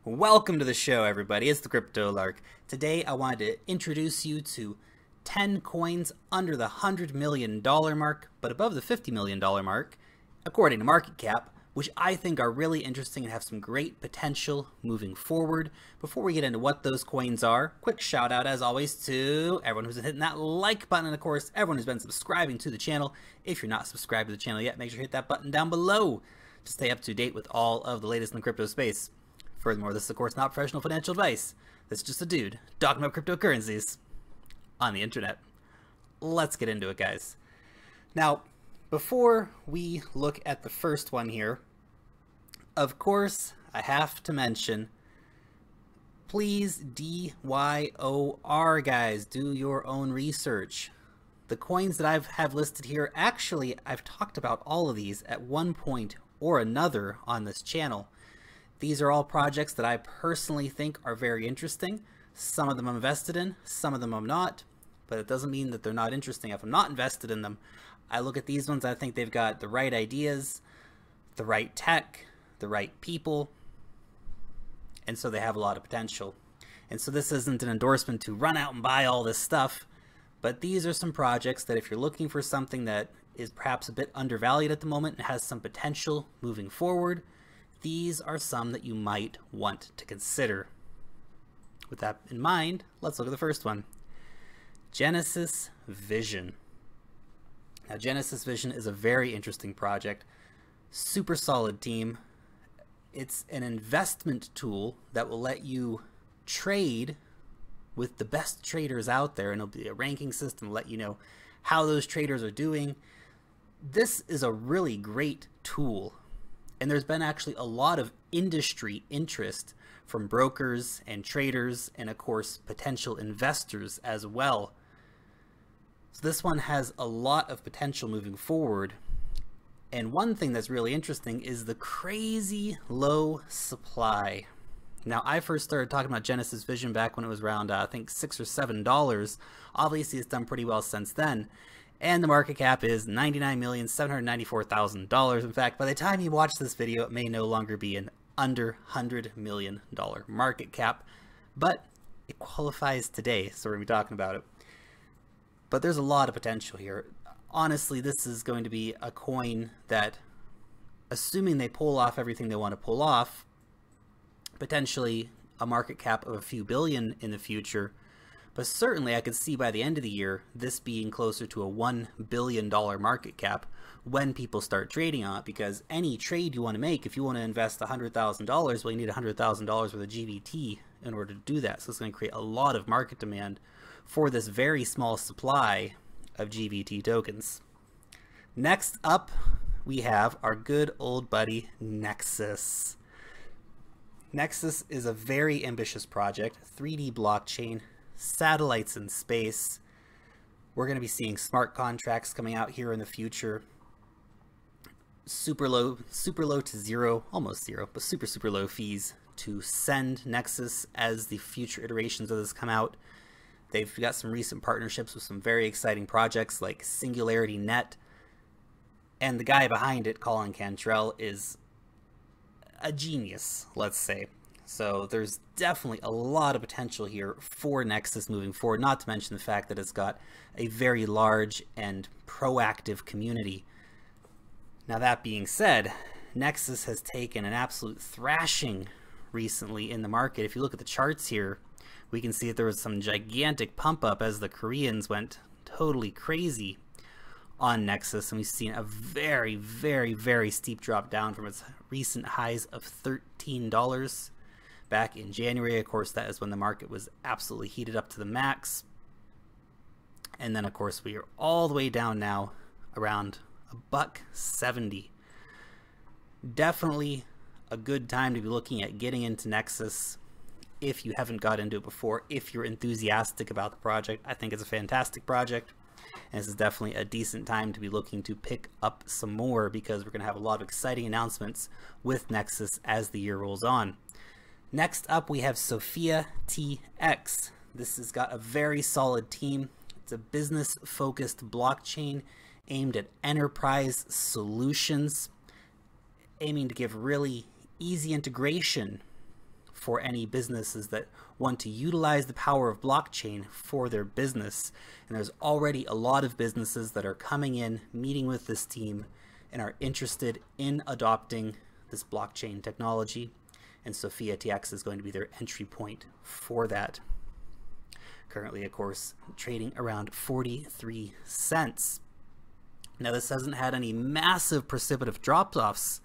Welcome to the show, everybody. It's the Crypto Lark. Today I wanted to introduce you to 10 coins under the $100 million mark, but above the $50 million mark, according to market cap, which I think are really interesting and have some great potential moving forward. Before we get into what those coins are, quick shout out as always to everyone who's hitting that like button, and of course everyone who's been subscribing to the channel. If you're not subscribed to the channel yet, make sure to hit that button down below to stay up to date with all of the latest in the crypto space. Furthermore, this is of course not professional financial advice. This is just a dude talking about cryptocurrencies on the internet. Let's get into it, guys. Now, before we look at the first one here, of course, I have to mention, please DYOR, guys, do your own research. The coins that I have listed here, actually, I've talked about all of these at one point or another on this channel. These are all projects that I personally think are very interesting. Some of them I'm invested in, some of them I'm not, but it doesn't mean that they're not interesting. If I'm not invested in them, I look at these ones, I think they've got the right ideas, the right tech, the right people, and so they have a lot of potential. And so this isn't an endorsement to run out and buy all this stuff, but these are some projects that if you're looking for something that is perhaps a bit undervalued at the moment and has some potential moving forward, these are some that you might want to consider. With that in mind, let's look at the first one. Genesis Vision. Now, Genesis Vision is a very interesting project. Super solid team. It's an investment tool that will let you trade with the best traders out there, and it'll be a ranking system to let you know how those traders are doing. This is a really great tool. And there's been actually a lot of industry interest from brokers and traders and of course potential investors as well. So this one has a lot of potential moving forward. And one thing that's really interesting is the crazy low supply. Now, I first started talking about Genesis Vision back when it was around I think $6 or $7. Obviously it's done pretty well since then. And the market cap is $99,794,000. In fact, by the time you watch this video, it may no longer be an under $100 million market cap, but it qualifies today, so we're going to be talking about it. But there's a lot of potential here. Honestly, this is going to be a coin that, assuming they pull off everything they want to pull off, potentially a market cap of a few billion in the future. But certainly I could see by the end of the year this being closer to a $1 billion market cap when people start trading on it, because any trade you want to make, if you want to invest $100,000, well, you need $100,000 worth of GBT in order to do that. So it's going to create a lot of market demand for this very small supply of GBT tokens. Next up, we have our good old buddy Nexus. Nexus is a very ambitious project, 3D blockchain, satellites in space. We're going to be seeing smart contracts coming out here in the future. Super low to zero, almost zero, but super low fees to send Nexus as the future iterations of this come out. They've got some recent partnerships with some very exciting projects like Singularity Net, and the guy behind it, Colin Cantrell, is a genius, let's say. So there's definitely a lot of potential here for Nexus moving forward, not to mention the fact that it's got a very large and proactive community. Now, that being said, Nexus has taken an absolute thrashing recently in the market. If you look at the charts here, we can see that there was some gigantic pump up as the Koreans went totally crazy on Nexus, and we've seen a very steep drop down from its recent highs of $13 back in January. Of course, that is when the market was absolutely heated up to the max. And then of course we are all the way down now around $1.70. Definitely a good time to be looking at getting into Nexus if you haven't got into it before. If you're enthusiastic about the project, I think it's a fantastic project, and this is definitely a decent time to be looking to pick up some more, because we're going to have a lot of exciting announcements with Nexus as the year rolls on. Next up, we have Sophia TX. This has got a very solid team. It's a business-focused blockchain aimed at enterprise solutions, aiming to give really easy integration for any businesses that want to utilize the power of blockchain for their business. And there's already a lot of businesses that are coming in, meeting with this team, and are interested in adopting this blockchain technology. And Sophia TX is going to be their entry point for that. Currently, of course, trading around 43 cents. Now, this hasn't had any massive precipitous drop-offs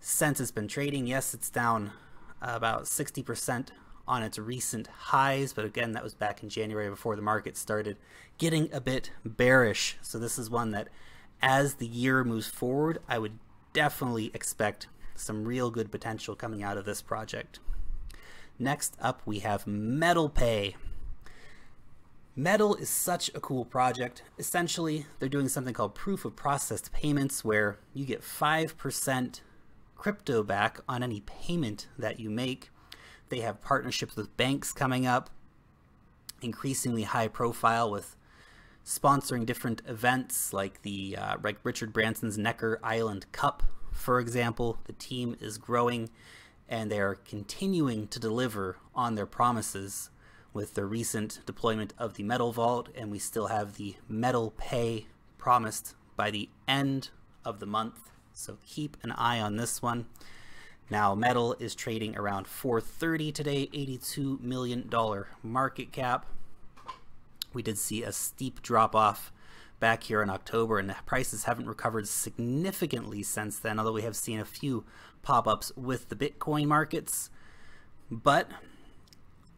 since it's been trading. Yes, it's down about 60% on its recent highs, but again, that was back in January before the market started getting a bit bearish. So this is one that, as the year moves forward, I would definitely expect some real good potential coming out of this project. Next up, we have MetalPay. Metal is such a cool project. Essentially, they're doing something called proof of processed payments, where you get 5% crypto back on any payment that you make. They have partnerships with banks coming up, increasingly high profile, with sponsoring different events like the like Richard Branson's Necker Island Cup, for example. The team is growing, and they are continuing to deliver on their promises with the recent deployment of the Metal Vault, and we still have the MetalPay promised by the end of the month. So keep an eye on this one. Now, Metal is trading around $430 today, $82 million market cap. We did see a steep drop off back here in October, and the prices haven't recovered significantly since then, although we have seen a few pop-ups with the Bitcoin markets. But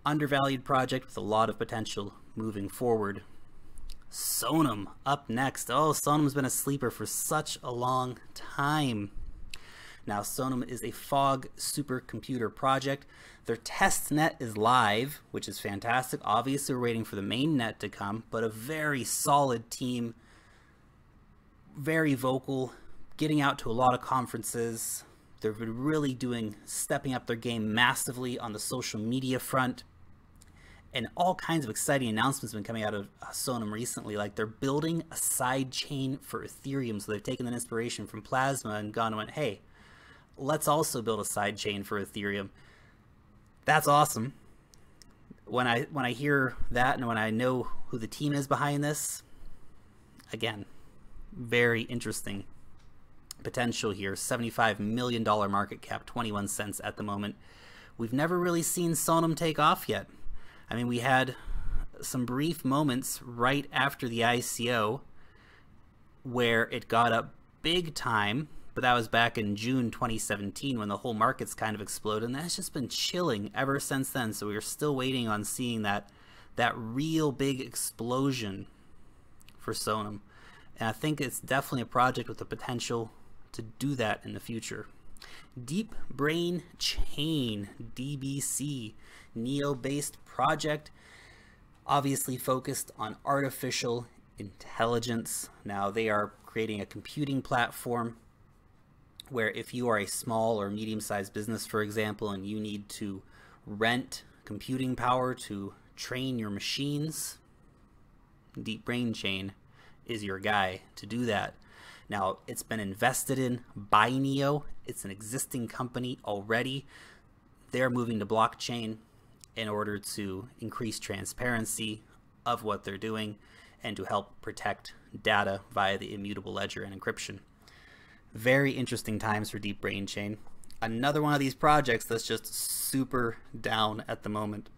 undervalued project with a lot of potential moving forward. Sonam up next. Oh, Sonam's been a sleeper for such a long time. Now, Sonam is a fog supercomputer project. Their test net is live, which is fantastic. Obviously, we're waiting for the main net to come, but a very solid team, very vocal, getting out to a lot of conferences. They've been really stepping up their game massively on the social media front. And all kinds of exciting announcements have been coming out of Sonam recently. Like, they're building a side chain for Ethereum. So they've taken an inspiration from Plasma and gone and went, hey, let's also build a side chain for Ethereum. That's awesome. When I hear that, and when I know who the team is behind this, again, very interesting potential here. $75 million market cap, 21 cents at the moment. We've never really seen Sonam take off yet. I mean, we had some brief moments right after the ICO where it got up big time, but that was back in June 2017 when the whole market's kind of exploded, and that's just been chilling ever since then. So we're still waiting on seeing that real big explosion for Sonam. And I think it's definitely a project with the potential to do that in the future. Deep Brain Chain, DBC, NEO-based project, obviously focused on artificial intelligence. Now, they are creating a computing platform where if you are a small or medium-sized business, for example, and you need to rent computing power to train your machines, Deep Brain Chain is your guy to do that. Now, it's been invested in by NEO. It's an existing company already. They're moving to blockchain in order to increase transparency of what they're doing and to help protect data via the immutable ledger and encryption. Very interesting times for Deep Brain Chain. Another one of these projects that's just super down at the moment.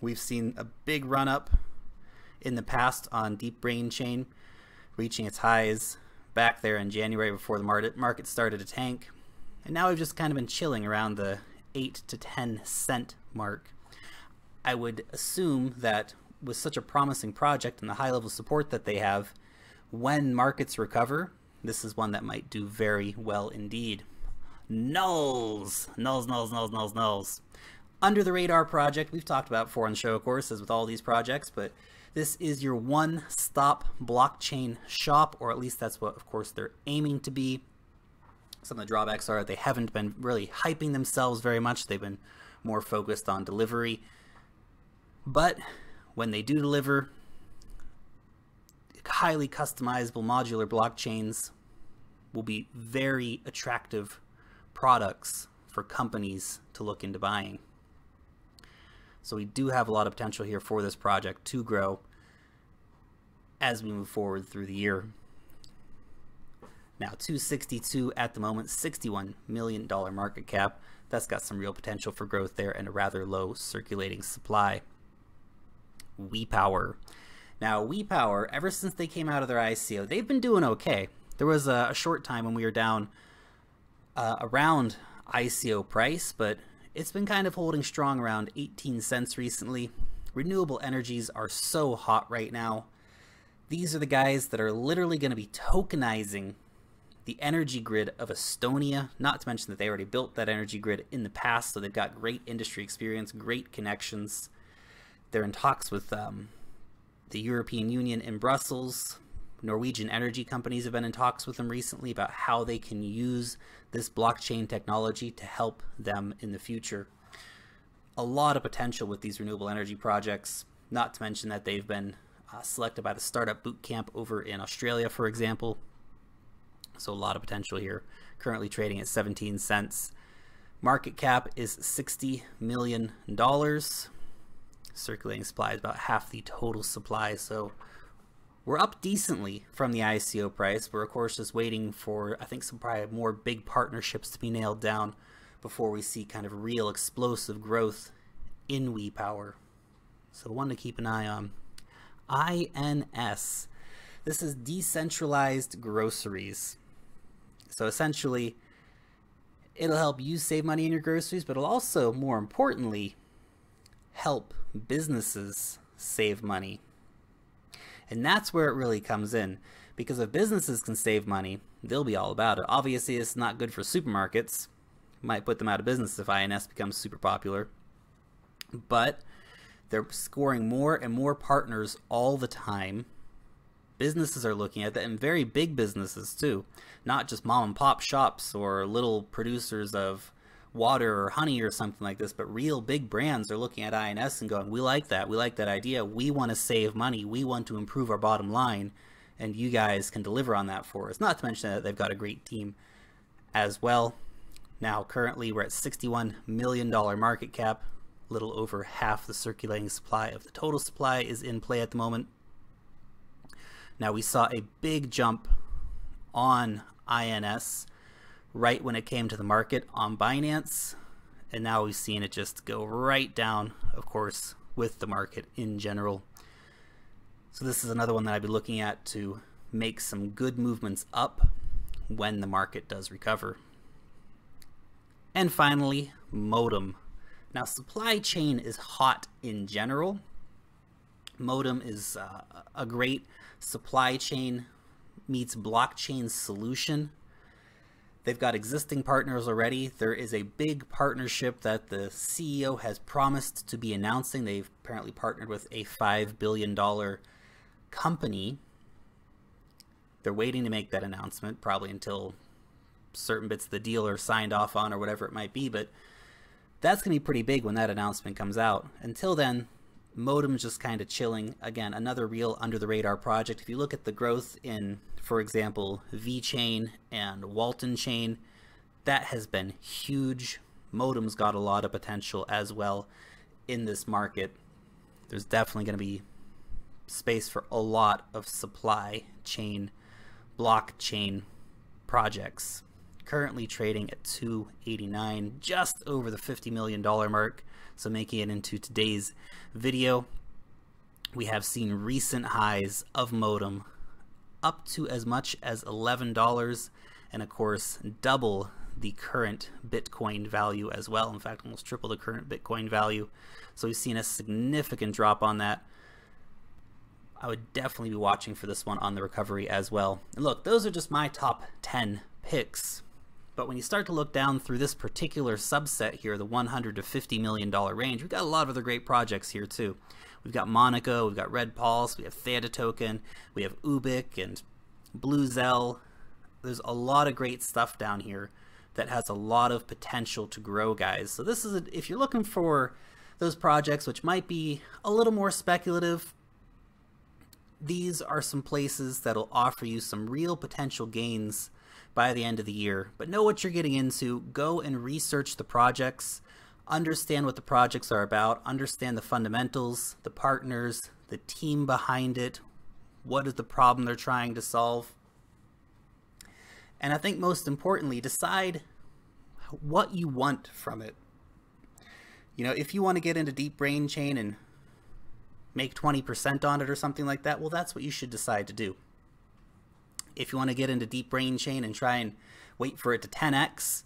We've seen a big run up in the past on Deep Brain Chain, reaching its highs back there in January before the market started to tank. And now we've just kind of been chilling around the 8 to 10 cent mark. I would assume that with such a promising project and the high level support that they have, when markets recover, this is one that might do very well indeed. Nulls. Under the radar project, we've talked about before on the show, of course, as with all these projects, but this is your one-stop blockchain shop, or at least that's what, of course, they're aiming to be. Some of the drawbacks are they haven't been really hyping themselves very much. They've been more focused on delivery. But when they do deliver, highly customizable modular blockchains will be very attractive products for companies to look into buying. So we do have a lot of potential here for this project to grow as we move forward through the year. Now 262 at the moment, $61 million market cap. That's got some real potential for growth there and a rather low circulating supply. WePower. Now WePower, ever since they came out of their ICO, they've been doing okay. There was a short time when we were down around ICO price, but it's been kind of holding strong around 18 cents recently. Renewable energies are so hot right now. These are the guys that are literally going to be tokenizing the energy grid of Estonia, not to mention that they already built that energy grid in the past, so they've got great industry experience, great connections. They're in talks with the European Union in Brussels. Norwegian energy companies have been in talks with them recently about how they can use this blockchain technology to help them in the future. A lot of potential with these renewable energy projects, not to mention that they've been selected by the Startup Bootcamp over in Australia, for example. So a lot of potential here. Currently trading at 17 cents. Market cap is $60 million. Circulating supply is about half the total supply. So we're up decently from the ICO price. We're of course just waiting for, I think, some probably more big partnerships to be nailed down before we see kind of real explosive growth in WePower. So one to keep an eye on. INS. This is decentralized groceries. So essentially, it'll help you save money in your groceries, but it'll also, more importantly, help businesses save money. And that's where it really comes in, because if businesses can save money, they'll be all about it. Obviously, it's not good for supermarkets. Might put them out of business if INS becomes super popular. But they're scoring more and more partners all the time. Businesses are looking at that, and very big businesses too, not just mom and pop shops or little producers of water or honey or something like this, but real big brands are looking at INS and going, we like that idea, we want to save money, we want to improve our bottom line, and you guys can deliver on that for us. Not to mention that they've got a great team as well. Now currently we're at $61 million market cap, a little over half the circulating supply of the total supply is in play at the moment. Now we saw a big jump on INS right when it came to the market on Binance, and now we've seen it just go right down, of course, with the market in general. So this is another one that I'd be looking at to make some good movements up when the market does recover. And finally, Modem. Now supply chain is hot in general. Modem is a great supply chain meets blockchain solution. They've got existing partners already. There is a big partnership that the CEO has promised to be announcing. They've apparently partnered with a $5 billion company. They're waiting to make that announcement, probably until certain bits of the deal are signed off on or whatever it might be, but that's going to be pretty big when that announcement comes out. Until then, Modem's just kind of chilling. Again, another real under-the-radar project. If you look at the growth in, for example, VeChain and Walton Chain, that has been huge. Modem's got a lot of potential as well in this market. There's definitely going to be space for a lot of supply chain, blockchain projects. Currently trading at $289, just over the $50 million mark. So making it into today's video, we have seen recent highs of Modem up to as much as $11, and of course double the current Bitcoin value as well. In fact, almost triple the current Bitcoin value. So we've seen a significant drop on that. I would definitely be watching for this one on the recovery as well. And look, those are just my top 10 picks. But when you start to look down through this particular subset here, the $100 to $50 million range, we've got a lot of other great projects here too. We've got Monaco, we've got Red Pulse, we have Theta Token, we have Ubic and Bluezell. There's a lot of great stuff down here that has a lot of potential to grow, guys. So this is, if you're looking for those projects which might be a little more speculative, these are some places that'll offer you some real potential gains by the end of the year, but know what you're getting into. Go and research the projects, understand what the projects are about, understand the fundamentals, the partners, the team behind it, what is the problem they're trying to solve. And I think most importantly, decide what you want from it. You know, if you want to get into deep brain chain and make 20% on it or something like that, well, that's what you should decide to do. If you want to get into deep brain chain and try and wait for it to 10x,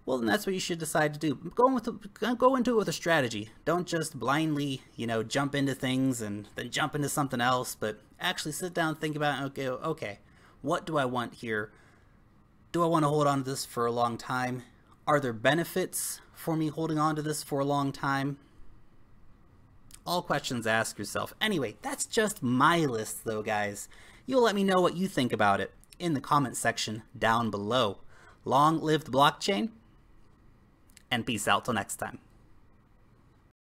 well, then that's what you should decide to do. Go into it with a strategy. Don't just blindly, you know, jump into things and then jump into something else, but actually sit down and think about, okay, what do I want here? Do I want to hold on to this for a long time? Are there benefits for me holding on to this for a long time? All questions to ask yourself. Anyway, that's just my list though, guys. You'll let me know what you think about it in the comment section down below. Long live the blockchain, and peace out till next time.